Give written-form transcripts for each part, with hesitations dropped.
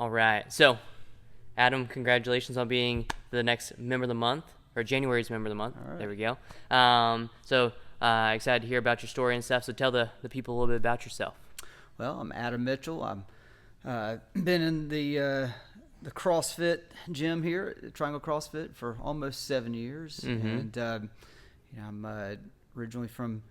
All right. So, Adam, congratulations on being the next member of the month, or January's member of the month. All right. There we go. Excited to hear about your story and stuff. So tell the people a little bit about yourself. Well, I'm Adam Mitchell. I'm been in the CrossFit gym here at Triangle CrossFit for almost 7 years, and I'm originally from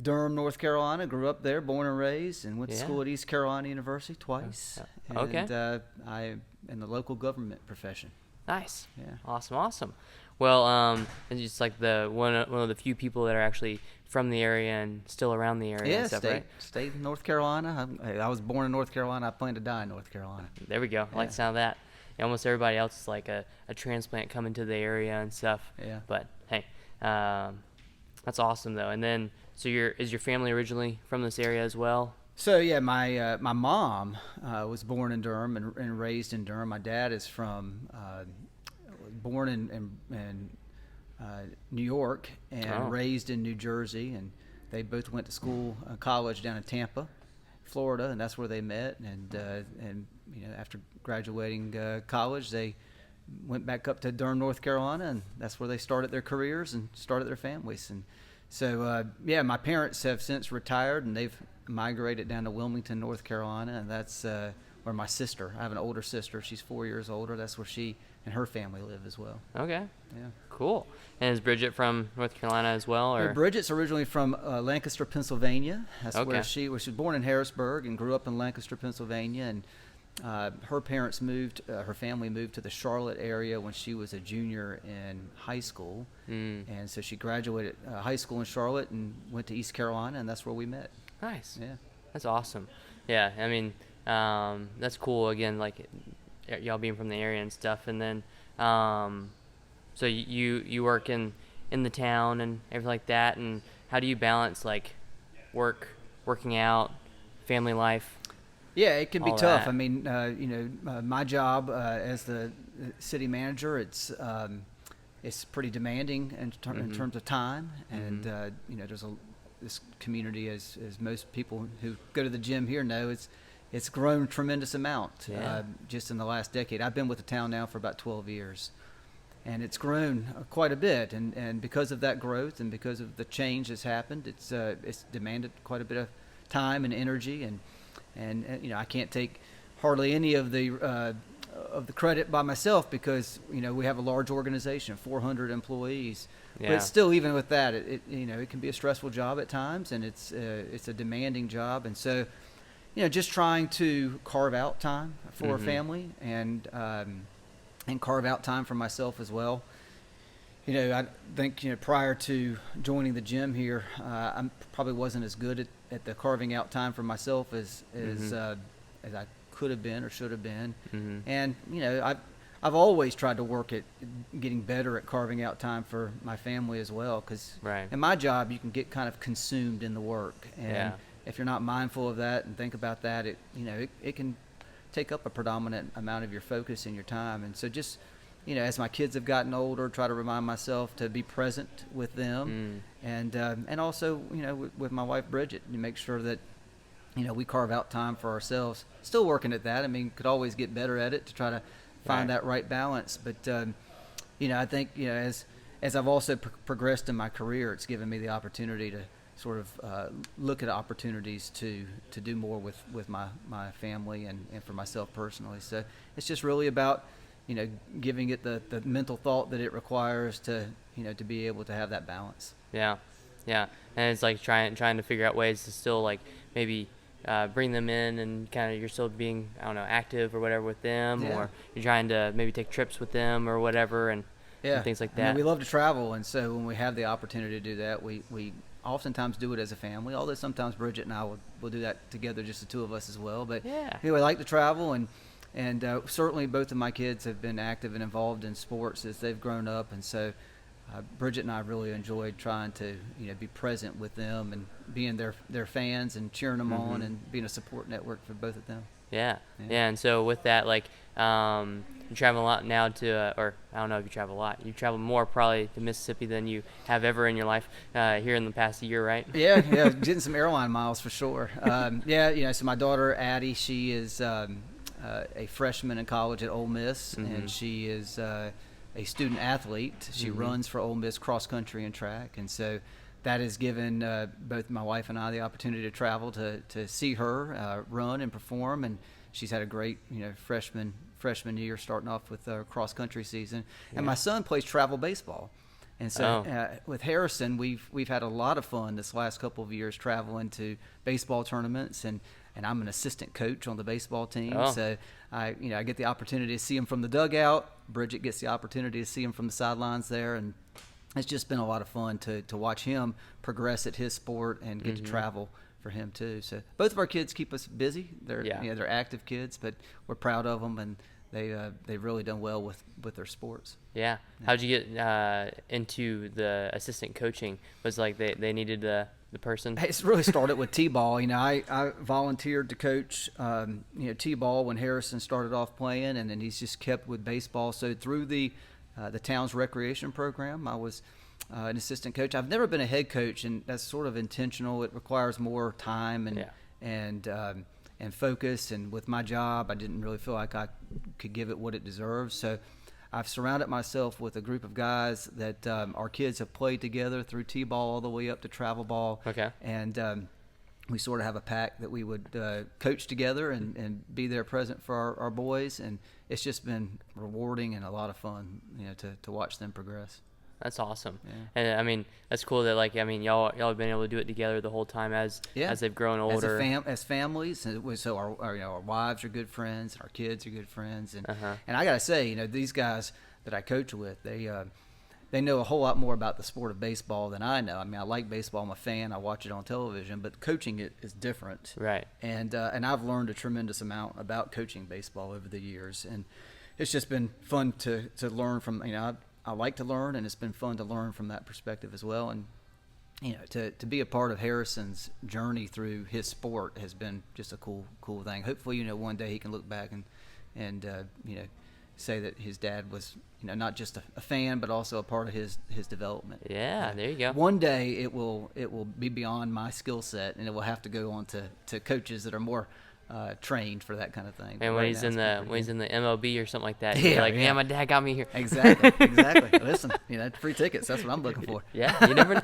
Durham, North Carolina. Grew up there, born and raised, and went to school at East Carolina University twice. Okay. And I in the local government profession. Nice. Yeah. Awesome. Well, and just like the one of the few people that are actually from the area and still around the area. Yeah, and stuff, right? stayed in North Carolina. I was born in North Carolina. I plan to die in North Carolina. There we go. I like the sound of that. And almost everybody else is like a transplant coming to the area and stuff. Yeah. But hey, that's awesome though. And then, so is your family originally from this area as well? So yeah, my mom was born in Durham and raised in Durham. My dad is born in New York and raised in New Jersey, and they both went to college down in Tampa, Florida, and that's where they met. And after graduating college, they went back up to Durham, North Carolina, and that's where they started their careers and started their families. And so my parents have since retired, and they've migrated down to Wilmington, North Carolina, and that's where my sister. I have an older sister. She's 4 years older. That's where she and her family live as well. Okay. Yeah. Cool. And is Bridget from North Carolina as well, or? Bridget's originally from Lancaster, Pennsylvania. That's where she was born in Harrisburg and grew up in Lancaster, Pennsylvania. And her family moved to the Charlotte area when she was a junior in high school. And so she graduated high school in Charlotte and went to East Carolina, and that's where we met. Nice. Yeah. That's awesome. Yeah, I mean, that's cool. Again, like y'all being from the area and stuff, and then so you work in the town and everything like that. And how do you balance like working out, family life? Yeah, it can be tough. That. I mean, my job as the city manager, it's pretty demanding in terms of time, and there's this community, as most people who go to the gym here know, it's grown a tremendous amount just in the last decade. I've been with the town now for about 12 years, and it's grown quite a bit. And because of that growth and because of the change that's happened, it's demanded quite a bit of time and energy. And I can't take hardly any of the credit by myself because we have a large organization, 400 employees. Yeah. But still, even with that, it can be a stressful job at times, and it's a demanding job. And so, just trying to carve out time for a family and carve out time for myself as well. I think prior to joining the gym here, I probably wasn't as good at the carving out time for myself as I could have been or should have been. And I've always tried to work at getting better at carving out time for my family as well, because in my job you can get kind of consumed in the work, and if you're not mindful of that and think about that, it can take up a predominant amount of your focus and your time. And so just as my kids have gotten older, try to remind myself to be present with them, and also with my wife Bridget, and make sure that we carve out time for ourselves. Still working at that. I mean, could always get better at it to try to find that right balance. But I think as I've also progressed in my career, it's given me the opportunity to sort of look at opportunities to do more with my family and for myself personally. So it's just really about giving it the mental thought that it requires to be able to have that balance. Yeah, and it's like trying to figure out ways to still like maybe bring them in, and kind of you're still being, I don't know, active or whatever with them, or you're trying to maybe take trips with them or whatever, and things like that. I mean, we love to travel, and so when we have the opportunity to do that, we oftentimes do it as a family, although sometimes Bridget and I will do that together, just the two of us as well. But we like to travel, and certainly both of my kids have been active and involved in sports as they've grown up, and so Bridget and I really enjoyed trying to be present with them and being their fans and cheering them on and being a support network for both of them. Yeah. And so with that, like, you travel a lot now to, or I don't know if you travel a lot. You travel more probably to Mississippi than you have ever in your life here in the past year, right? Yeah, getting some airline miles for sure. So my daughter Addie, she is a freshman in college at Ole Miss, and she is a student athlete. She runs for Ole Miss cross country and track, and so that has given both my wife and I the opportunity to travel to see her run and perform. And she's had a great freshman year, starting off with cross country season. And my son plays travel baseball. And so with Harrison, we've had a lot of fun this last couple of years traveling to baseball tournaments, and I'm an assistant coach on the baseball team. So I get the opportunity to see him from the dugout. Bridget gets the opportunity to see him from the sidelines there, and it's just been a lot of fun to watch him progress at his sport and get to travel for him too. So both of our kids keep us busy. They're active kids, but we're proud of them, and they've really done well with their sports. Yeah. How'd you get into the assistant coaching? Was like they needed the person? It's really started with T-ball. I volunteered to coach T-ball when Harrison started off playing, and then he's just kept with baseball. So through the town's recreation program, I was an assistant coach. I've never been a head coach, and that's sort of intentional. It requires more time and focus. And with my job, I didn't really feel like I could give it what it deserves. So I've surrounded myself with a group of guys that our kids have played together through T-ball all the way up to travel ball. Okay. And we sort of have a pack that we would coach together and be there present for our boys. And it's just been rewarding and a lot of fun, to watch them progress. That's awesome. Yeah. And I mean, that's cool that y'all have been able to do it together the whole time as they've grown older. As families, and so our wives are good friends, and our kids are good friends, and I gotta say, these guys that I coach with, they know a whole lot more about the sport of baseball than I know. I mean, I like baseball, I'm a fan, I watch it on television, but coaching it is different. Right. And I've learned a tremendous amount about coaching baseball over the years, and it's just been fun to learn from. I like to learn, and it's been fun to learn from that perspective as well. And to be a part of Harrison's journey through his sport has been just a cool thing. Hopefully, one day he can look back and say that his dad was not just a fan, but also a part of his development. Yeah, there you go. One day it will be beyond my skill set, and it will have to go on to coaches that are more trained for that kind of thing. And when he's in the MLB or something like that, you're like, man, my dad got me here. Exactly. Listen, free tickets. That's what I'm looking for. Yeah, you never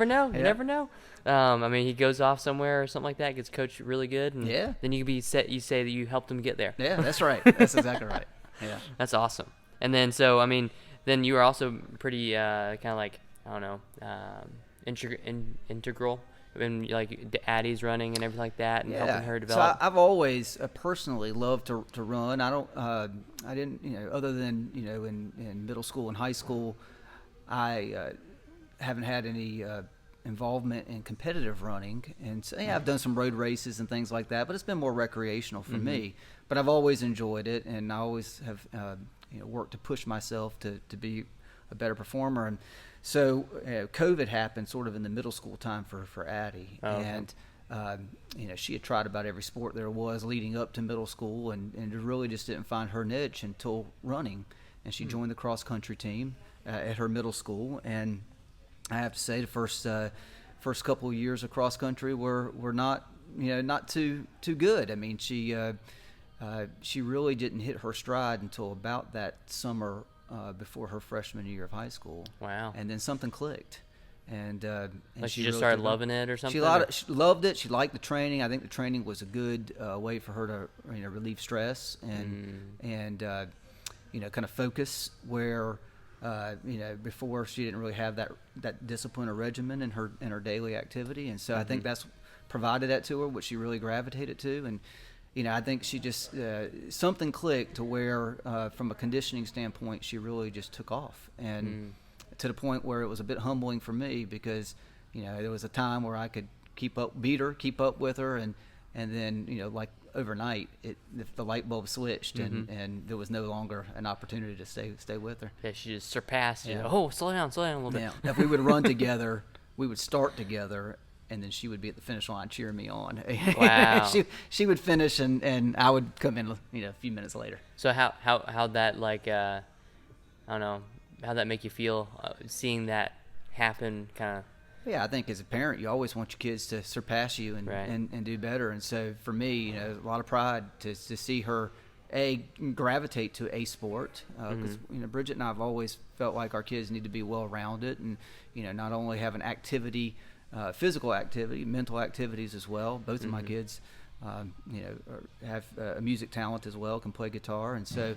know. You never know. I mean, he goes off somewhere or something like that, gets coached really good, and then you can be set. You say that you helped him get there. Yeah, that's right. That's exactly right. Yeah, that's awesome. And then then you were also pretty kind of like, I don't know, integral in like the Addie's running and everything like that, and helping her develop. So I've always personally loved to run. I didn't, other than in middle school and high school, I haven't had any involvement in competitive running, and so, I've done some road races and things like that, but it's been more recreational for me. But I've always enjoyed it, and I always have worked to push myself to be a better performer. And so COVID happened sort of in the middle school time for Addie, and she had tried about every sport there was leading up to middle school, and really just didn't find her niche until running. And she joined the cross country team at her middle school, and I have to say the first couple of years of cross country were not too good. I mean, she really didn't hit her stride until about that summer before her freshman year of high school. Wow! And then something clicked, and she just started loving it or something. She loved it. She liked the training. I think the training was a good way for her to relieve stress and kind of focus where. Before she didn't really have that discipline or regimen in her daily activity, and so I think that's provided that to her, which she really gravitated to. And I think she just something clicked to where, from a conditioning standpoint, she really just took off, and to the point where it was a bit humbling for me because there was a time where I could keep up with her, and then like overnight the light bulb switched, and there was no longer an opportunity to stay with her. Yeah, she just surpassed you. Oh, slow down a little bit. If we would run together, we would start together, and then she would be at the finish line cheering me on. Wow. she would finish, and I would come in a few minutes later. So how'd that I don't know, how'd that make you feel seeing that happen kind of? Yeah, I think as a parent, you always want your kids to surpass you and do better. And so for me, a lot of pride to see her gravitate to a sport, because Bridget and I have always felt like our kids need to be well-rounded, and not only have an activity, physical activity, mental activities as well. Both of my kids, have a music talent as well, can play guitar, and so.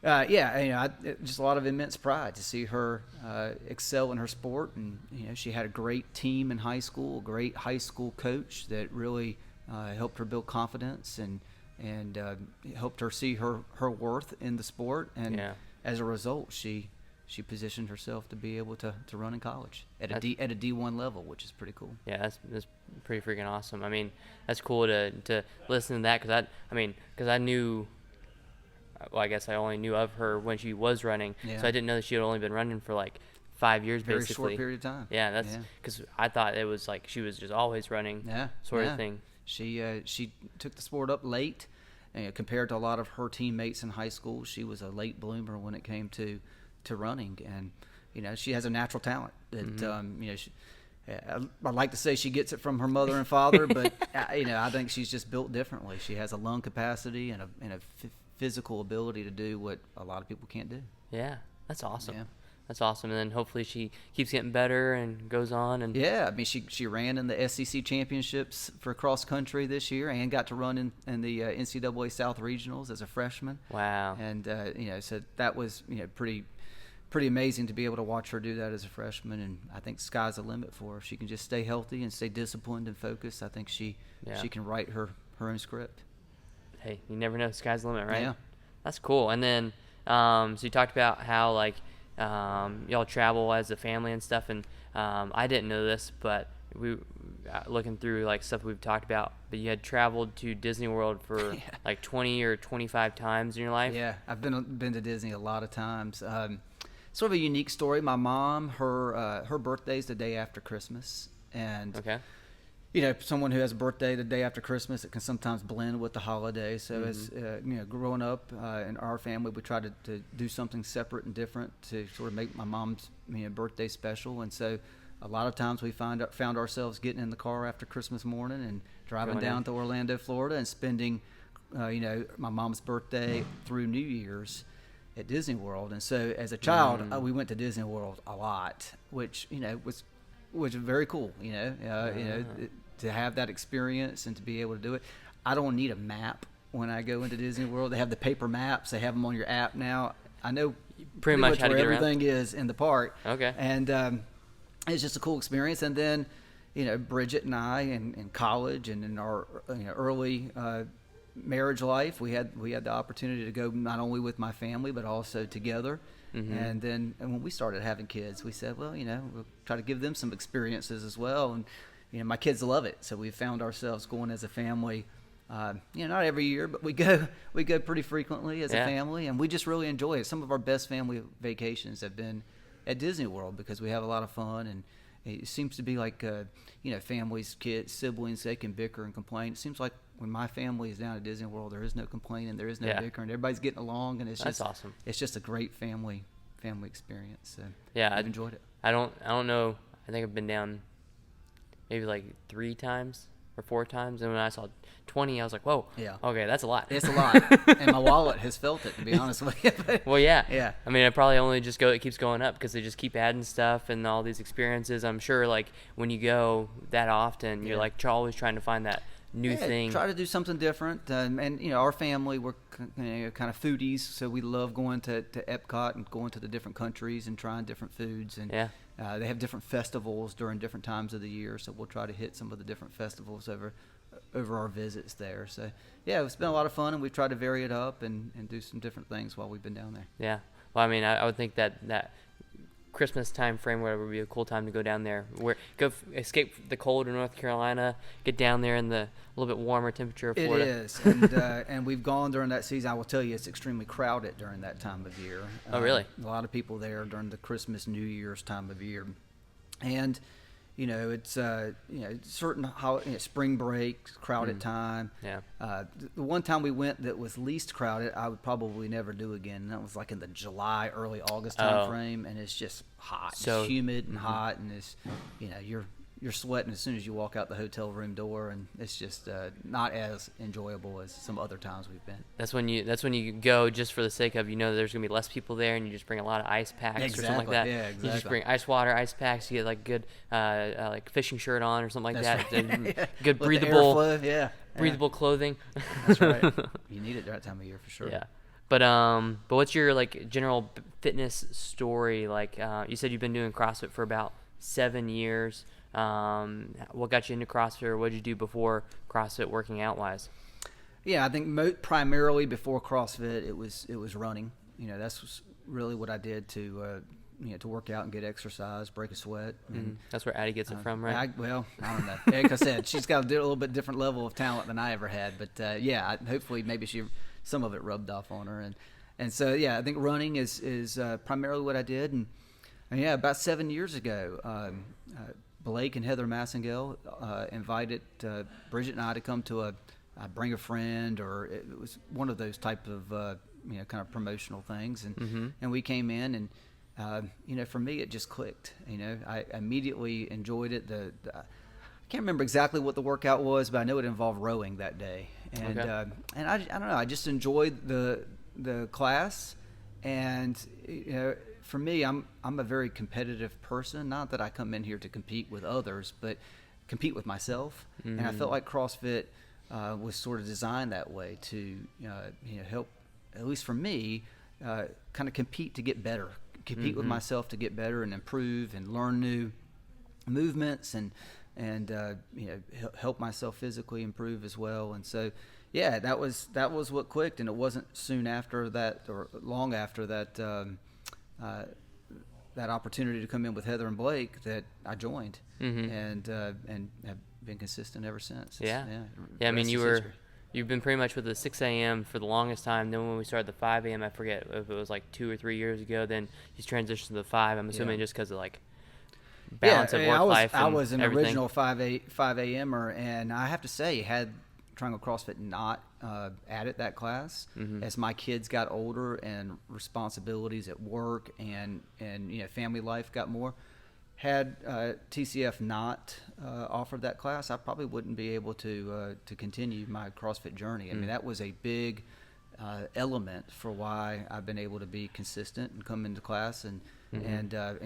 Just a lot of immense pride to see her excel in her sport, and she had a great team in high school, a great high school coach that really helped her build confidence and helped her see her worth in the sport, and as a result, she positioned herself to be able to run in college at a D1 level, which is pretty cool. Yeah, that's pretty freaking awesome. I mean, that's cool to listen to that, because I knew. Well, I guess I only knew of her when she was running, so I didn't know that she had only been running for like 5 years, Very basically. short period of time. Yeah, that's because I thought it was like she was just always running, sort of thing. She took the sport up late, compared to a lot of her teammates in high school. She was a late bloomer when it came to running, and she has a natural talent that I'd like to say she gets it from her mother and father, but I think she's just built differently. She has a lung capacity and a physical ability to do what a lot of people can't do. Yeah, that's awesome. Yeah. That's awesome. And then hopefully she keeps getting better and goes on. And she ran in the SEC championships for cross country this year, and got to run in the NCAA South Regionals as a freshman. Wow. And so that was pretty amazing to be able to watch her do that as a freshman. And I think sky's the limit for her. If she can just stay healthy and stay disciplined and focused, I think she can write her own script. Hey, you never know. Sky's the limit, right? Yeah. That's cool. And then, so you talked about how, like, y'all travel as a family and stuff. And I didn't know this, but we looking through, like, stuff we've talked about, but you had traveled to Disney World for, like, 20 or 25 times in your life? Yeah, I've been to Disney a lot of times. Sort of a unique story. My mom, her birthday's the day after Christmas. And okay. Someone who has a birthday the day after Christmas, it can sometimes blend with the holiday. So as growing up in our family, we tried to do something separate and different to sort of make my mom's birthday special. And so a lot of times we found ourselves getting in the car after Christmas morning and driving down to Orlando, Florida, and spending my mom's birthday through New Year's at Disney World. And so as a child, we went to Disney World a lot, which was very cool. To have that experience and to be able to do it. I don't need a map when I go into Disney World. They have the paper maps. They have them on your app now. I know pretty much how to where get everything around. is in the park. Okay. And it's just a cool experience. And then, Bridget and I in college and in our early marriage life, we had the opportunity to go not only with my family but also together. Mm-hmm. And when we started having kids, we said, well, we'll try to give them some experiences as well. And my kids love it, so we found ourselves going as a family. Not every year, but we go pretty frequently as a family, and we just really enjoy it. Some of our best family vacations have been at Disney World because we have a lot of fun, and it seems to be like families, kids, siblings, they can bicker and complain. It seems like when my family is down at Disney World, there is no complaining, there is no bickering, everybody's getting along, and that's awesome. It's just a great family experience. So I've enjoyed it. I don't know. I think I've been down maybe like 3 times or 4 times, and when I saw 20, I was like, whoa, okay, that's a lot. It's a lot, and my wallet has felt it, to be honest with you. Well, yeah. I mean, it probably only it keeps going up because they just keep adding stuff and all these experiences. I'm sure, like, when you go that often, you're like always trying to find that new thing. Try to do something different, and our family, we're kind of foodies, so we love going to Epcot and going to the different countries and trying different foods, and they have different festivals during different times of the year, so we'll try to hit some of the different festivals over our visits there. So it's been a lot of fun, and we've tried to vary it up and do some different things while we've been down there. Yeah, well, I mean, I would think that Christmas time frame, whatever, would be a cool time to go down there. Escape the cold in North Carolina, get down there in the little bit warmer temperature of Florida. It is, and we've gone during that season. I will tell you, it's extremely crowded during that time of year. Oh, really? A lot of people there during the Christmas, New Year's time of year, and it's certain spring break, crowded time. Yeah. The one time we went that was least crowded, I would probably never do again. And that was like in the July, early August time frame, and it's just hot, it's humid and hot, and it's you're sweating as soon as you walk out the hotel room door, and it's just not as enjoyable as some other times we've been. That's when you go just for the sake of, there's gonna be less people there, and you just bring a lot of ice packs or something like that. Yeah, exactly. You just bring ice water, ice packs. You get like good like fishing shirt on or something like That's that. right. And Yeah. good With the breathable airflow, yeah. breathable clothing. That's right. You need it that time of year for sure. Yeah. But what's your like general fitness story? Like you said, you've been doing CrossFit for about 7 years. What got you into CrossFit, or what did you do before CrossFit, working out wise? Yeah, I think primarily before CrossFit, it was running. That's really what I did to to work out and get exercise, break a sweat. And, That's where Addie gets it from, right? I don't know. Like I said, she's got a little bit different level of talent than I ever had. But hopefully maybe some of it rubbed off on her. And so I think running is primarily what I did. And about 7 years ago, Blake and Heather Massengale invited Bridget and I to come to a bring a friend, or it was one of those type of kind of promotional things, and we came in, and for me it just clicked. I immediately enjoyed it. I can't remember exactly what the workout was, but I know it involved rowing that day, and Okay. and I don't know, I just enjoyed the class, and for me, I'm a very competitive person. Not that I come in here to compete with others, but compete with myself. And I felt like CrossFit was sort of designed that way to help, at least for me, kind of compete to get better, compete with myself to get better and improve and learn new movements and help myself physically improve as well. And so that was what clicked. And it wasn't soon after that, or long after that, that opportunity to come in with Heather and Blake, that I joined, and have been consistent ever since. Yeah. I Rest mean, is history. you've been pretty much with the 6 a.m. for the longest time. Then when we started the 5 a.m., I forget if it was like 2 or 3 years ago. Then he's transitioned to the 5. I'm assuming just because of like balance of work life. I and was an everything. original 5 a.m.er, and I have to say, had Triangle CrossFit not added that class, as my kids got older and responsibilities at work and family life got more, had TCF not offered that class, I probably wouldn't be able to continue my CrossFit journey. I mean, that was a big element for why I've been able to be consistent and come into class and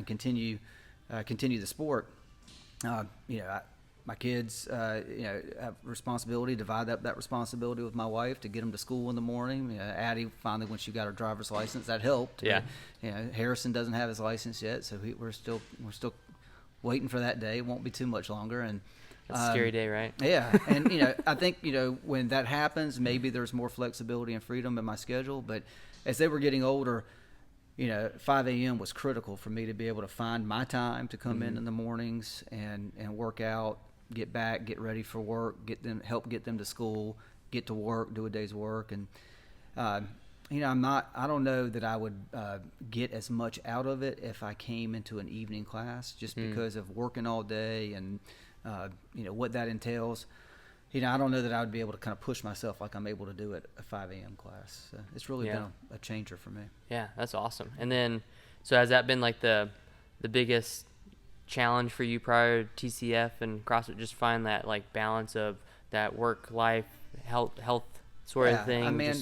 continue the sport. My kids, have responsibility. Divide up that responsibility with my wife to get them to school in the morning. Addie finally, when she got her driver's license, that helped. Yeah. Harrison doesn't have his license yet, so we're still waiting for that day. It won't be too much longer. And It's a scary day, right? yeah, and I think when that happens, maybe there's more flexibility and freedom in my schedule. But as they were getting older, 5 a.m. was critical for me to be able to find my time to come in the mornings and work out, get back, get ready for work, help get them to school, get to work, do a day's work. And I don't know that I would get as much out of it if I came into an evening class, just because of working all day and what that entails. I don't know that I would be able to kind of push myself like I'm able to do at a 5 a.m. class. So it's really been a changer for me. Yeah, that's awesome. And then, so has that been like the biggest challenge for you prior to TCF and CrossFit? Just find that like balance of that work life health sort of thing. I mean,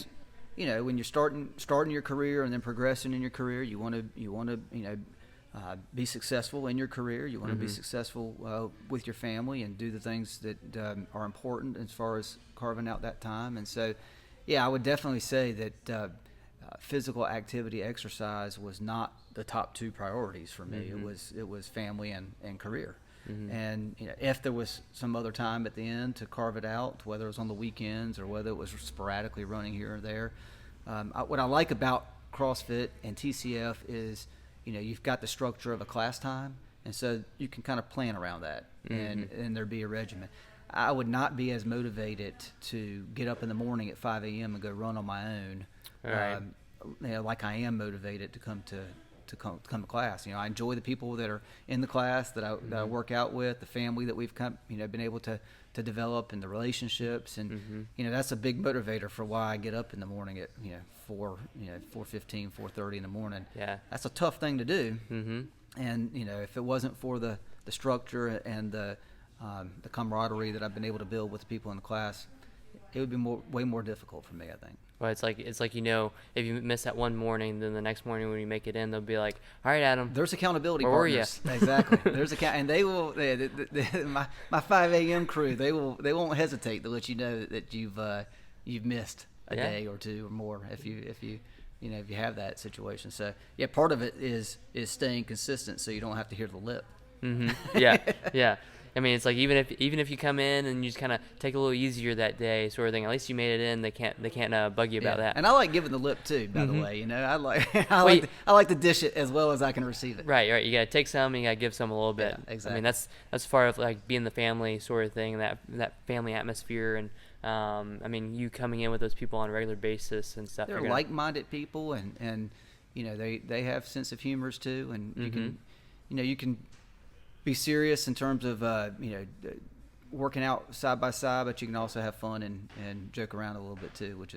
when you're starting your career and then progressing in your career, you want to be successful in your career. You want to be successful with your family and do the things that are important as far as carving out that time. And so, I would definitely say that physical activity, exercise, was not the top two priorities for me. It was family and career. And if there was some other time at the end to carve it out, whether it was on the weekends or whether it was sporadically running here or there, what I like about CrossFit and TCF is, you've got the structure of a class time, and so you can kind of plan around that, and there'd be a regimen. I would not be as motivated to get up in the morning at 5 a.m. and go run on my own, Right. Like I am motivated to come to class. I enjoy the people that are in the class that I work out with, the family that we've been able to develop, and the relationships, and that's a big motivator for why I get up in the morning at 4:15, 4:30 in the morning. Yeah. That's a tough thing to do. And if it wasn't for the the structure and the camaraderie that I've been able to build with the people in the class, it would be way more difficult for me, I think. Well, it's like if you miss that one morning, then the next morning when you make it in, they'll be like, "All right, Adam." There's accountability Where were partners. Exactly. There's and they will. My 5 a.m. crew. They won't hesitate to let you know that you've missed a day or two or more if you have that situation. So yeah, part of it is staying consistent so you don't have to hear the lip. Mm-hmm. Yeah, yeah. I mean, it's like even if you come in and you just kind of take a little easier that day, sort of thing. At least you made it in. They can't bug you about that. And I like giving the lip too. By the way, I like to dish it as well as I can receive it. Right. You gotta take some, and you gotta give some a little bit. Yeah, exactly. I mean, that's part of like being the family sort of thing, that family atmosphere, and I mean, you coming in with those people on a regular basis and stuff. They're like-minded people, and they have sense of humors too, and you can be serious in terms of working out side by side, but you can also have fun and joke around a little bit too, which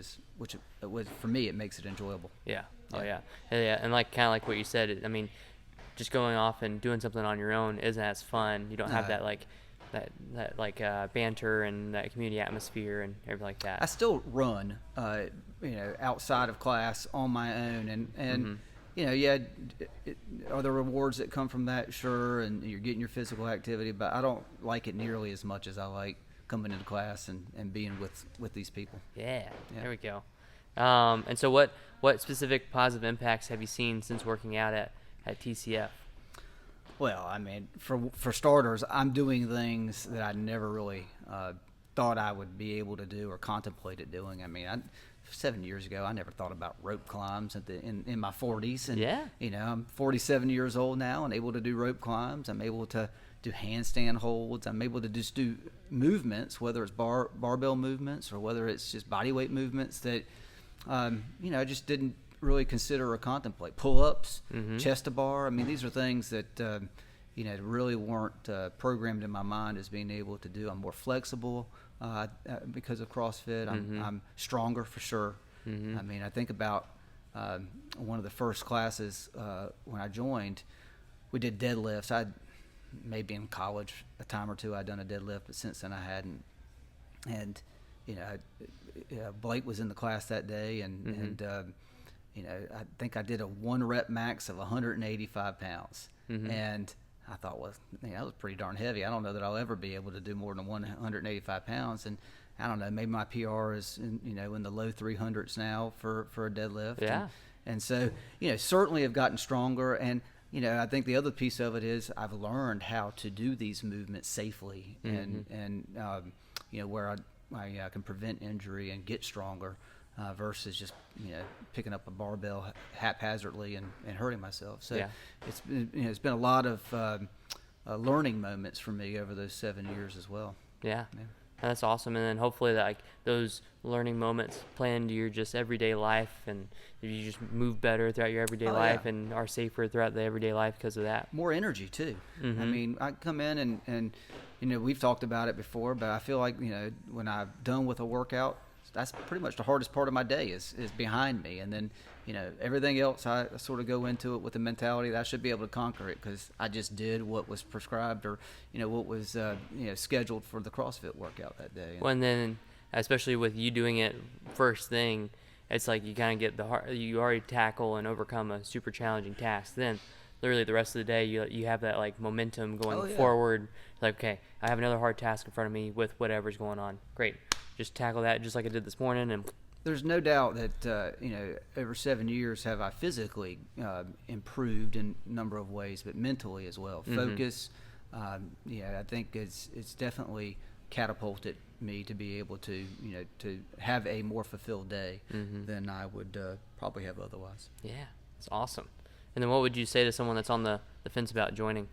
for me it makes it enjoyable. Yeah. Oh yeah. And like kind of like what you said. I mean, just going off and doing something on your own isn't as fun. You don't have that banter and that community atmosphere and everything like that. I still run outside of class on my own, and are there rewards that come from that? Sure, and you're getting your physical activity, but I don't like it nearly as much as I like coming into class and being with these people. Yeah, there we go. And so what specific positive impacts have you seen since working out at TCF? Well, I mean, for starters, I'm doing things that I never really thought I would be able to do or contemplated doing. I mean, 7 years ago, I never thought about rope climbs in my 40s. And, I'm 47 years old now and able to do rope climbs. I'm able to do handstand holds. I'm able to just do movements, whether it's barbell movements or whether it's just body weight movements that, I just didn't really consider or contemplate. Pull-ups, chest to bar. I mean, these are things that, really weren't programmed in my mind as being able to do. I'm more flexible. Because of CrossFit, I'm stronger for sure. I mean, I think about one of the first classes when I joined, we did deadlifts. Maybe in college a time or two I'd done a deadlift, but since then I hadn't. And Blake was in the class that day, and I think I did a 1 rep max of 185 pounds, and I thought, well, that was pretty darn heavy. I don't know that I'll ever be able to do more than 185 pounds. And I don't know, maybe my PR is in the low 300s now for a deadlift. Yeah. And so, certainly have gotten stronger. And, I think the other piece of it is I've learned how to do these movements safely and where I can prevent injury and get stronger versus just, picking up a barbell haphazardly and hurting myself. So it's been a lot of learning moments for me over those 7 years as well. Yeah. That's awesome. And then hopefully that, those learning moments play into your just everyday life, and you just move better throughout your everyday life and are safer throughout the everyday life because of that. More energy too. I mean, I come in and we've talked about it before, but I feel like, when I'm done with a workout, that's pretty much the hardest part of my day is behind me. And then, everything else, I sort of go into it with the mentality that I should be able to conquer it because I just did what was prescribed or, what was, scheduled for the CrossFit workout that day. Well, and then, especially with you doing it first thing, it's like you kind of get you already tackle and overcome a super challenging task. Then literally the rest of the day, you have that momentum going forward. Like, okay, I have another hard task in front of me with whatever's going on. Great. Just tackle that just like I did this morning. And there's no doubt that over 7 years have I physically improved in a number of ways, but mentally as well. Focus, I think it's definitely catapulted me to be able to to have a more fulfilled day than I would probably have otherwise. Yeah, it's awesome. And then what would you say to someone that's on the fence about joining?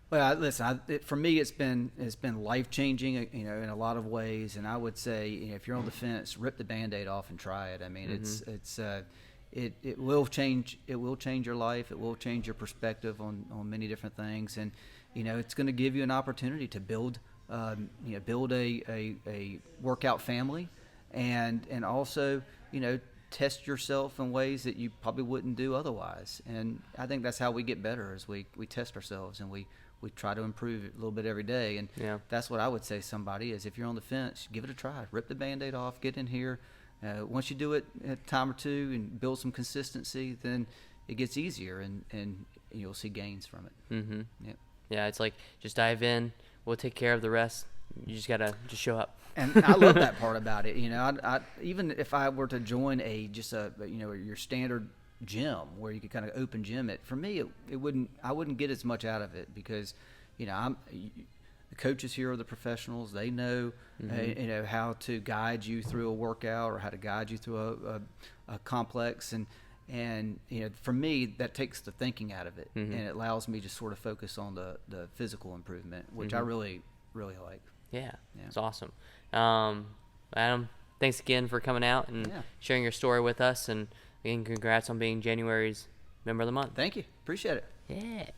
Well, listen, for me, it's been life-changing, in a lot of ways. And I would say, if you're on the fence, rip the Band-Aid off and try it. I mean, it will change your life. It will change your perspective on many different things. And, it's going to give you an opportunity to build a workout family and also, test yourself in ways that you probably wouldn't do otherwise. And I think that's how we get better is we test ourselves and we we try to improve it a little bit every day. And Yeah. that's what I would say to somebody is if you're on the fence, give it a try. Rip the Band-Aid off, get in here. Once you do it a time or two and build some consistency, then it gets easier and you'll see gains from it. Mm-hmm. Yep. Yeah, it's like just dive in. We'll take care of the rest. You just gotta just show up. And I love that part about it. You know, I even if I were to join your standard gym where you could kind of open gym it, for me I wouldn't get as much out of it because, you know, the coaches here are the professionals. They know how to guide you through a workout or how to guide you through a complex and you know, for me that takes the thinking out of it and it allows me to sort of focus on the physical improvement, which I really like. Yeah, Yeah. it's awesome. Adam, thanks again for coming out and sharing your story with us. And again, congrats on being January's Member of the Month. Thank you. Appreciate it. Yeah.